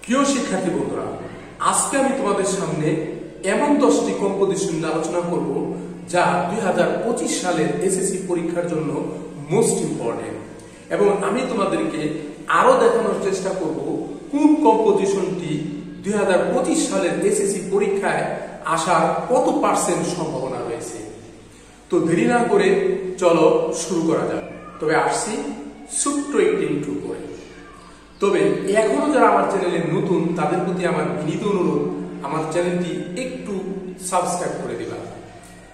প্রিয় শিক্ষার্থী বন্ধুরা, আজকে আমি তোমাদের সামনে এমন 10টি কম্পোজিশন নিয়ে আলোচনা করব যা 2025 সালের এসএসসি পরীক্ষার জন্য মোস্ট ইম্পর্টেন্ট, এবং আমি তোমাদেরকে আরো দেখানোর চেষ্টা করব কোন কম্পোজিশনটি 2025 সালের এসএসসি পরীক্ষায় আসার কত পার্সেন্ট সম্ভাবনা রয়েছে। তো দেরি না করে চলো শুরু করা যাক। তবে আসছি ছোট্ট একটি ইন্ট্রো করে। তবে এখনো যারা আমার চ্যানেলে নতুন তাদের প্রতি আমার বিনীত অনুরোধ, আমার চ্যানেলটি একটু সাবস্ক্রাইব করে দিবা,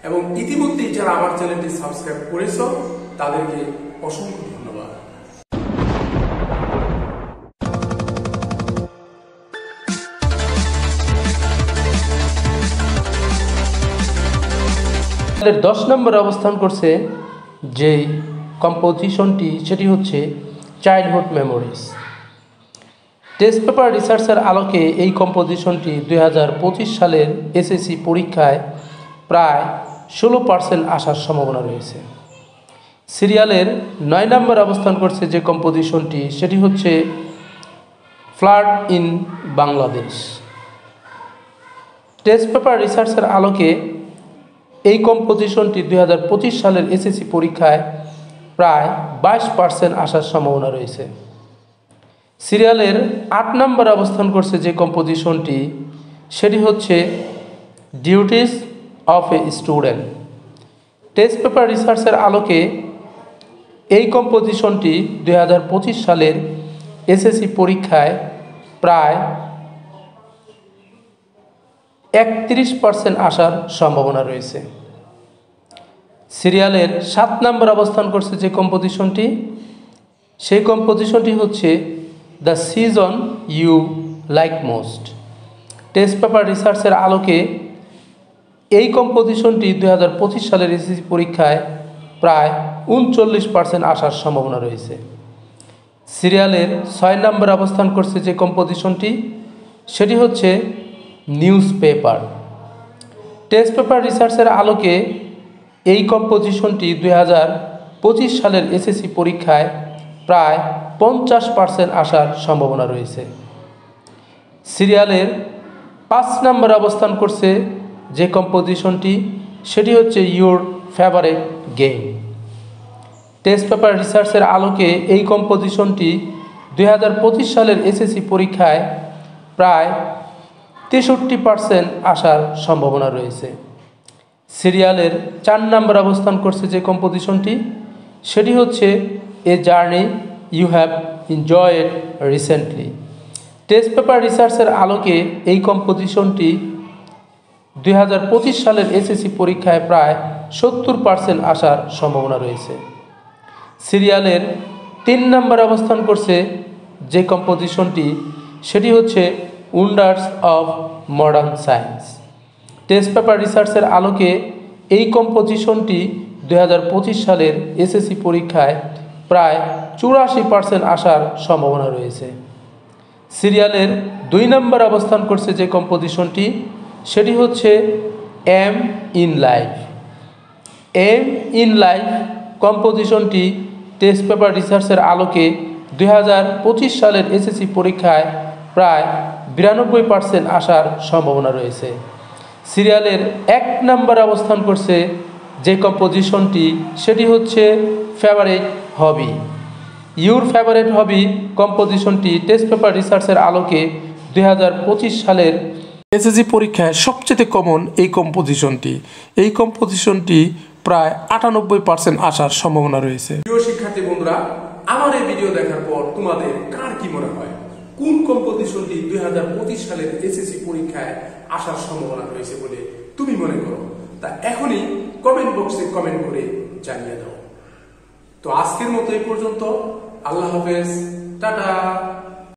এবং ইতিমধ্যেই যারা আমার চ্যানেলটি সাবস্ক্রাইব করেছ তাদেরকে অসংখ্য ধন্যবাদ। এর 10 নম্বরে অবস্থান করছে যে কম্পোজিশনটি, সেটি হচ্ছে চাইল্ডহুড মেমোরিজ। টেস্ট পেপার রিসার্চের আলোকে এই কম্পোজিশনটি 2025 সালের এসএসসি পরীক্ষায় প্রায় 16% আসার সম্ভাবনা রয়েছে। সিরিয়ালের 9 নম্বরে অবস্থান করছে যে কম্পোজিশনটি, সেটি হচ্ছে flood in Bangladesh. Test paper রিসার্চের আলোকে এই কম্পোজিশনটি 2025 সালের এসএসসি পরীক্ষায় প্রায় 22% আসার সম্ভাবনা রয়েছে। সিরিয়ালের 8 নম্বরে অবস্থান করছে যে কম্পোজিশনটি, সেটি হচ্ছে duties of a student. Test paper রিসার্চের আলোকে এই কম্পোজিশনটি 2025 সালের এসএসসি পরীক্ষায় প্রায় 31% আসার সম্ভাবনা রয়েছে। সিরিয়ালের 7 নম্বর অবস্থান করছে যে কম্পোজিশনটি, সেই কম্পোজিশনটি হচ্ছে the season you like most. Test paper রিসার্চের আলোকে এই কম্পোজিশনটি 2025 সালের এসএসসি পরীক্ষায় প্রায় 39% আসার সম্ভাবনা রয়েছে। সিরিয়ালের 6 নম্বর অবস্থান করছে যে কম্পোজিশনটি, সেটি হচ্ছে নিউজ পেপার। টেস্ট পেপার রিসার্চের আলোকে এই কম্পোজিশনটি 2025 সালের এসএসসি পরীক্ষায় প্রায় 50% আসার সম্ভাবনা রয়েছে। সিরিয়ালের 5 নম্বর অবস্থান করছে যে কম্পোজিশনটি, সেটি হচ্ছে your favourite game. Test paper রিসার্চের আলোকে এই কম্পোজিশনটি 2025 সালের এসএসসি পরীক্ষায় প্রায় 63% আসার সম্ভাবনা রয়েছে। সিরিয়ালের 4 নম্বর অবস্থান করছে যে কম্পোজিশনটি, সেটি হচ্ছে a journey you have enjoyed recently. Test paper রিসার্চের আলোকে এই কম্পোজিশনটি 2025 সালের এসএসসি পরীক্ষায় প্রায় 70% আসার সম্ভাবনা রয়েছে। সিরিয়ালের 3 নম্বর অবস্থান করছে যে কম্পোজিশনটি, সেটি হচ্ছে wonders of modern science. Test paper রিসার্চের আলোকে এই কম্পোজিশনটি 2025 সালের এসএসসি পরীক্ষায় প্রায় 84% আসার সম্ভাবনা রয়েছে। সিরিয়ালের 2 নম্বর অবস্থান করছে যে কম্পোজিশনটি, সেটি হচ্ছে aim in life. Aim in life কম্পোজিশনটি টেস্ট পেপার রিসার্চের আলোকে 2025 সালের এসএসসি পরীক্ষায় প্রায় 92% আসার সম্ভাবনা রয়েছে। সিরিয়ালের 1 নম্বর অবস্থান করছে যে কম্পোজিশনটি, সেটি হচ্ছে favourite hobby. Your favourite hobby কম্পোজিশনটি টেস্ট পেপার রিসার্চের আলোকে 2025 সালের এসএসসি পরীক্ষায় সবচেয়ে কমন এই কম্পোজিশনটি প্রায় 98% আসার সম্ভাবনা রয়েছে। প্রিয় শিক্ষার্থী বন্ধুরা, আমার এই ভিডিও দেখার পর তোমাদের কার কি মনে হয়, কোন কম্পোজিশনটি 2025 সালের এসএসসি পরীক্ষায় আসার সম্ভাবনা রয়েছে বলে তুমি মনে করো? তা এখনই কমেন্ট বক্সে কমেন্ট করে জানিয়ে দাও। তো আজকের মতো এই পর্যন্ত। আল্লাহ হাফেজ, টাটা।